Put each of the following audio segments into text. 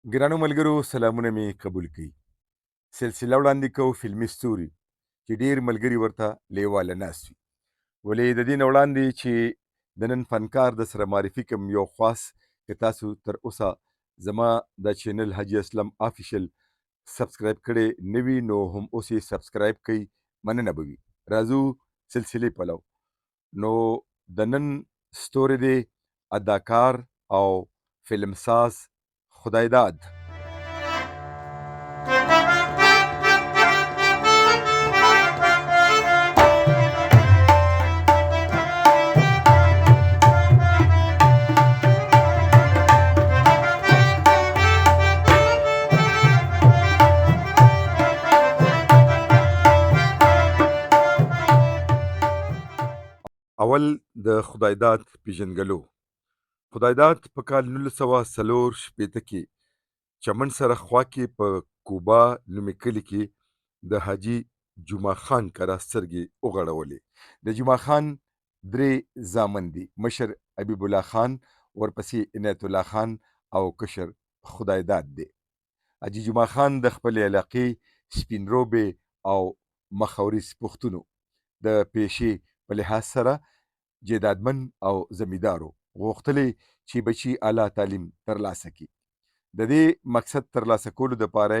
ګرانو ملګرو سلامونه مې قبول کړي. سلسله وړاندې کوو فلمي ستوري چې ډیر ملګري ورته لیواله ناست وي. ولې د دې نه وړاندې چې د نن فنکار د سره معرفي کوم یو خاص که تاسو تر اوسه زما د چینل حاجی اسلم آفیشل سبسکرایب کړی نه وي نو هم اوس یې سبسکرایب کړئ، مننه به وي. راځو سلسلې پلو. نو د نن ستوری دی اداکار او فلمساز خدایداد. اول د خدایداد پیژنګلو. خدایداد په کال 1904 کې چمن سره خوا کې په کوبا نومي کلي کې د حاجي جمعه خان کره سترګې وغړولې. د جمعه خان درې زامن دي، مشر حبیب الله خان، ورپسې عنایت الله خان او کشر خدایداد دی. حاجي جمعه خان د خپل علاقې سپین روبې او مخاوريز پښتونو د پیشې په لحاظ سره جیدادمن او زمیدارو غوښتلې چې بچي اعلی تعلیم ترلاسه کړي. د دې مقصد ترلاسه کولو دپاره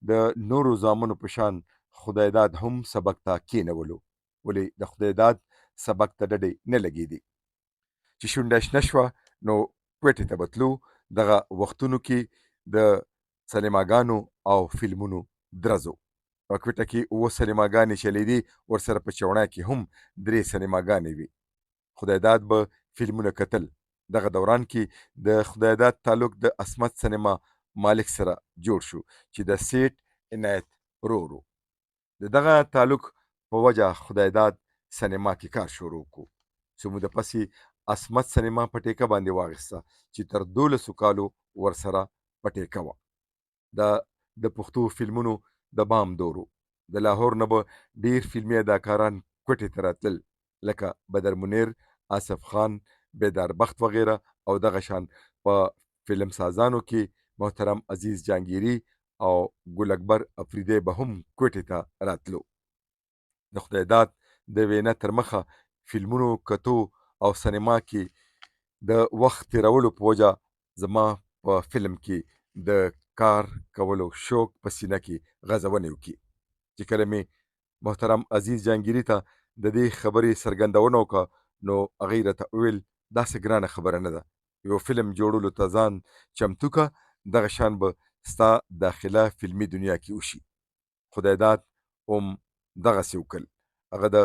د نورو زامنو په شان خدایداد هم سبق ته کېنولو، ولې د خدایداد سبق ته ډډې نه لګېدې. چې شونډه شنه شوه نو کوټې ته بتلو. دغه وختونو کې د سینماګانو او فلمونو درز و. په کوټه کې 7 سینماګانې چلیدې، ورسره په چوڼا کې هم 3 سینماګانې وې. خدایداد به فلمونه کتل. دغه دوران کې د خدایداد تعلق د عصمت سینما مالک سره جوړ شو چې د سیټ عنایت ورور و. د دغه تعلق په وجه خدایداد سینما کې کار شروع کو. څو موده پسې عصمت سینما په ټیکه باندې واخیسته چې تر 12 کالو ورسره په ټیکه وه. د پښتو فلمونو د بام دورو. د لاهور نه به ډیر فلمي اداکاران کوټې ته راتلل، لکه بدر منیر، آصف خان، بیدار بخت وغیره. او دغه شان په فلم سازانو کې محترم عزیز جانگیری او ګل اکبر افریدی به هم کوټې ته راتلو. د خدایداد د وینا تر مخه فلمونو کتو او سینما کې د وخت تیرولو په وجه زما په فلم کې د کار کولو شوق په سینه کې غځونې وکړي. چې کله مې محترم عزیز جانگیری ته د دې خبرې څرګندونه وکړه نو هغې راته وویل داسې ګرانه خبره نه ده، یو فلم جوړولو ته ځان چمتو که، دغه شان به ستا داخله فلمي دنیا کې وشي. خدایداد هم دغسې وکړل. هغه د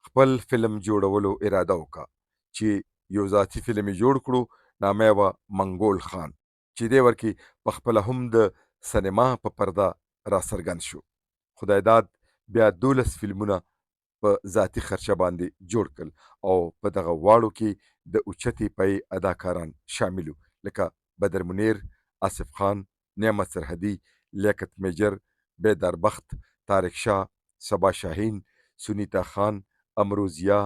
خپل فلم جوړولو اراده وکړه چې یو ذاتي فلم یې جوړ کړو، نامه یې وه منګول خان، چې دې ورکې په خپله هم د سینما په پرده را څرګند شو. خدایداد بیا 12 فلمونه په ذاتي خرچه باندې جوړ کړل او په دغه واړو کې د اوچتې پای اداکاران شاملو، لکه بدر منیر، آصف خان، نعمت سرحدي، لیاقت میجر، بیدار بخت، طارق شاه، صبا شاهین، سنیتا خان، امروزیا،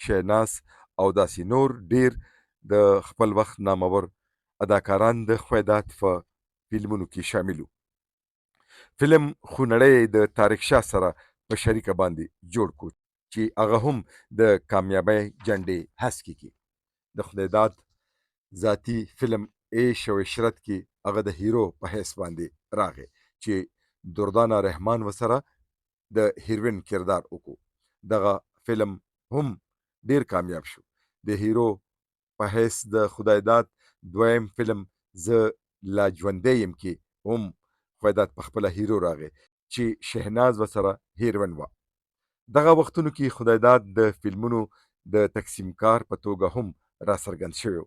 شهناز او داسې نور ډیر د خپل وخت نامور اداکاران د خدایداد په فلمونو کې شاملو. فلم خونړی د طارق شاه سره په شریکه باندې جوړ کو چې هغه هم د کامیابی جنډې هسکې کی. د خدایداد ذاتی فلم عیش او عشرت کې هغه د هیرو په حیث باندې راغی چې دردانه رحمان وسره د هیروین کردار وکړو. دغه فلم هم ډیر کامیاب شو. د هیرو په حیث د خدایداد دویم فلم زه لا ژوندی یم کې هم خدایداد په خپله هیرو راغی چې شهناز ورسره هیروین وه. دغه وختونو کې خدایداد د فلمونو د تقسیم کار په توګه هم را څرګند شوی.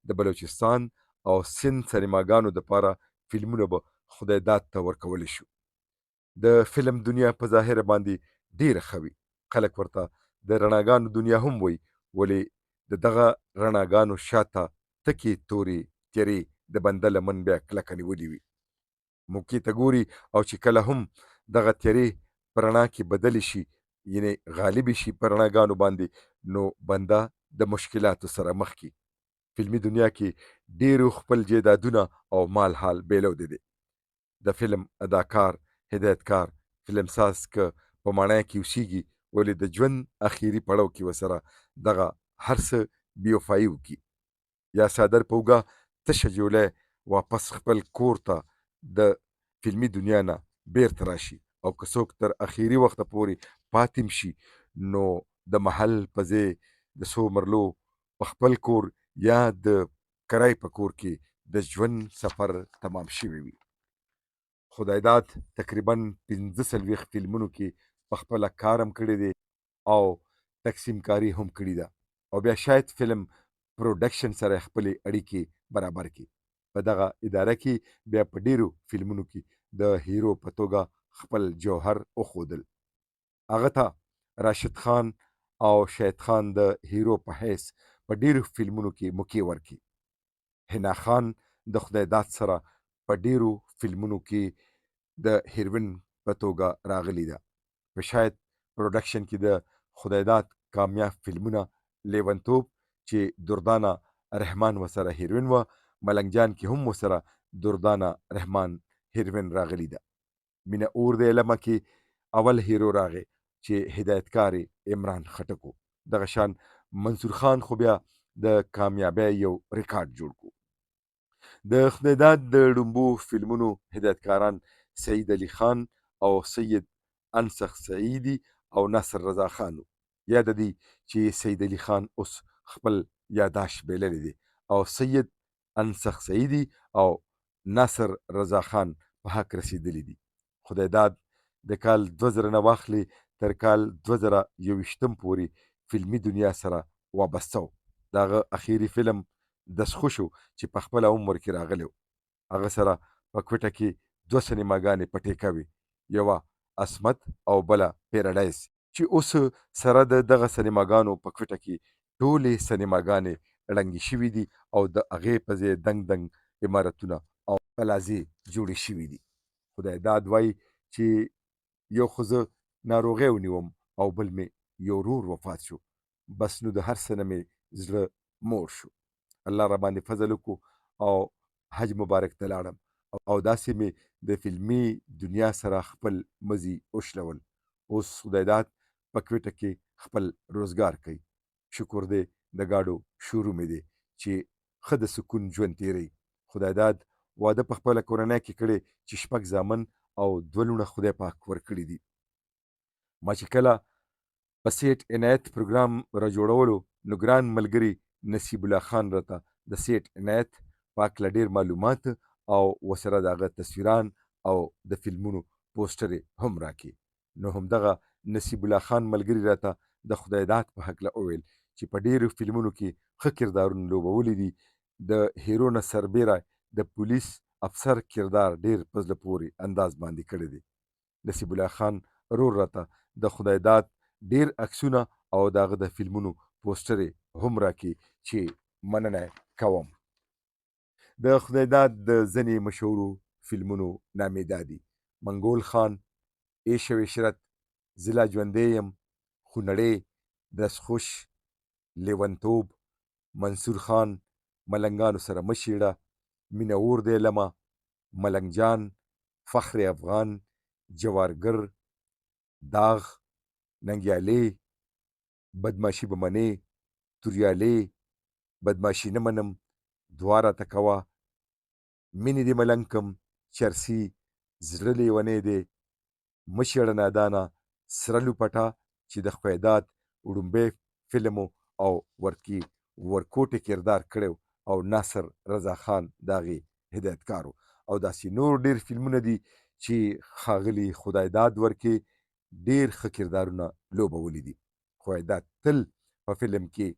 د بلوچستان او سند سینماګانو دپاره فلمونه به خدایداد ته ورکولی شو. د فلم دنیا په ظاهره باندې ډیره ښه وي. خلک ورته د رڼاګانو دنیا هم وایي، ولې د دغه رڼاګانو شاته تکې تورې تیرې د بنده لمن بیا کلکه نیولې وي. موقع ته ګوري او چې کله هم دغه تیرې په رڼا کې بدلې شي، یعنې غالبې شي په رڼاګانو باندې، نو بنده د مشکلاتو سره مخ کی. فلمي دنیا کې ډیرو خپل جیدادونه او مال حال بیلودی دی. د فلم اداکار، هدایتکار، فلمساز که په ماڼۍ کې اوسیږي ولې د ژوند اخیري پړاو کې ورسره دغه هر څه بېوفایي وکړي یا څادر په اوږه تشه جوله واپس خپل کور ته د فلمي دنیا نه بیرته راشي او که څوک تر اخیري وخته پورې پاتې شي نو د محل په ځای د څو مرلو په خپل کور یا د کرای په کور کې د ژوند سفر تمام شوی وي. خدای داد تقریبا 45 فلمونو کې په خپله کار هم کړی دی او تقسیم کاري هم کړې ده او بیا شاید فلم پروډکشن سره خپلې اړیکې برابر کړي. په دغه اداره کې بیا په ډیرو فلمونو کې د هیرو په توګه خپل جوهر وښودل. هغه ته راشد خان او شاهد خان د هیرو په حیث په ډیرو فلمونو کې موقع ورکړي. حنا خان د خدای داد سره په ډیرو فلمونو کې د هیروین په توګه راغلی ده. په شاید پروډکشن کې د خدای داد کامیاب فلمونه لیونتوب چې دردانه رحمان ورسره هیروین وه، ملنګ جان کې هم ورسره دردانه رحمان هیروین راغلی ده. مینه اور دی لمه کې اول هیرو راغی چې هدایتکار عمران خټک و. دغه شان منصور خان خو بیا د کامیابۍ یو ریکارډ جوړ کړو. د خدای داد د ړومبو فلمونو هدایتکاران سعید علي خان او سید انسخ سعیدي او ناصر رضا خان و. یاد دی چې سید علي خان اوس خپل یاداشت بللی دی او سید انسخ سعیدي او ناصر رضا خان په حق رسیدلی دي. خدای داد د کال 2000 نه واخلي تر کال 2021 پورې فلمي دنیا سره وابسته و. دغه اخیری فلم دستخوشو چې په خپل عمر کې راغلی هغه سره په کوټه کې 2 سینماګانې په ټیکه وي، یوه عصمت او بله پیراډایز چې اوس سره د دغه سینماګانو په کوټه کې ټولې سینماګانې ړنګې شوي دي او د هغې په ځای دنګ دنګ عمارتونه او پلازې جوړې شوي دي. خدای داد وایي چې یو خو زه ناروغۍ ونیوم او بل مې یو ورور وفات شو، بس نو د هر څه نه مې زړه موړ شو. الله را باندې فضل وکړو او حج مبارک ته لاړم او داسې مې د فلمي دنیا سره خپل مزي وشلول. اوس خدای داد په کوټه کې خپل روزګار کوي. شکر دی د ګاډو شروع مې دی چې ښه د سکون ژوند تیری. خدای داد واده په خپله کورنۍ کې کړی چې 6 زامن او 2 لوڼه خدای پاک ورکړي دي. ما چې کله په سیټ عنایت پروګرام را جوړولو نو ګران ملګري نصیب الله خان راته د سیټ عنایت په هکله ډېر معلومات او ورسره د هغه تصویران او د فلمونو پوسټر هم راکړي. نو همدغه نصیب الله خان ملګري راته د خدای داد په هکله وویل چې په ډېرو فلمونو کې ښه کردارونه لوبولی دي. د هیرو نه سربیره د پولیس افسر کردار ډېر په زړه پورې انداز باندې کړی دی. نصیب الله خان ورور راته د خدای داد ډیر عکسونه او دغه د فلمونو پوسټر هم راکړي چې مننه کوم. د خدای داد د ځینې مشهورو فلمونو نامې دا دي: منګول خان، عیش او عشرت، زه لا ژوندی یم، خونړی، دستخوش، لیونتوب، منصور خان، ملنګانو سره مه شېړه، مینه اور دی لمه، ملنګ جان، فخر افغان، جوارګر، داغ، ننګیالي، بدماشي به منې، توریالي، بدماشي نه منم، دعا راته کوه، مینې دې ملنګ کم، چرسي، زړه لیونی دی، مه شېړه نادانه، سره لوپټه چې د خدای داد وړومبی فلم او ورکې ورکوټې کردار کړی او ناصر رضا خان د هغې هدایتکار او داسې نور ډېر فلمونه دي چې ښاغلي خدای داد ورکې ډېر ښه کردارونه لوبولی دي. خدای داد تل په فلم کې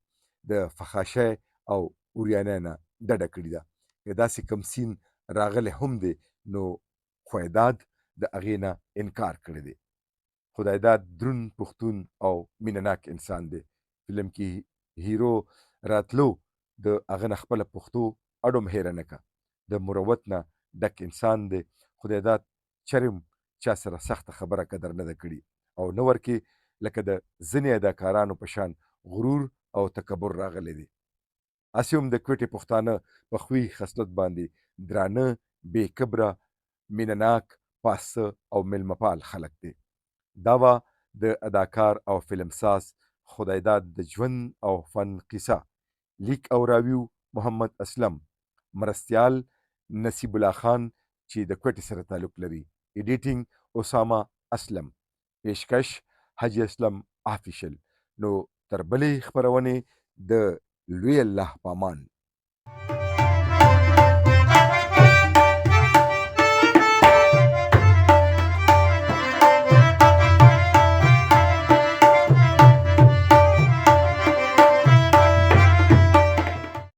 د فحاشۍ او اوریانۍ نه ډډه کړې ده. که داسې کم سین راغلی هم دی نو خدای داد د هغې نه انکار کړی دی. خدای داد دروند پښتون او مینه ناک انسان دی. فلم کې هیرو راتلو د هغه نه خپله پښتو اړوم هیره نه کړه. د مروت نه ډک انسان دی. خدای داد چرم چا سره سخته خبره قدر نه ده کړې او نه ورکې لکه د ځینې اداکارانو په شان غرور او تکبر راغلی دی. هسې هم د کوټې پښتانه په خوی خصلت باندې درانه، بې کبره مینناک، پاسه او میلمپال خلک دي. دا وه د اداکار او فلمساز خدایداد د ژوند او فن قصه. لیک او راویو محمد اسلم، مرستیال نصیب الله خان چې د کوټې سره تعلق لري، ایډیټینګ اسامه اسلم، پیشکش حاجی اسلم آفیشل. نو تر بلې خپرونې د لوی الله پامان.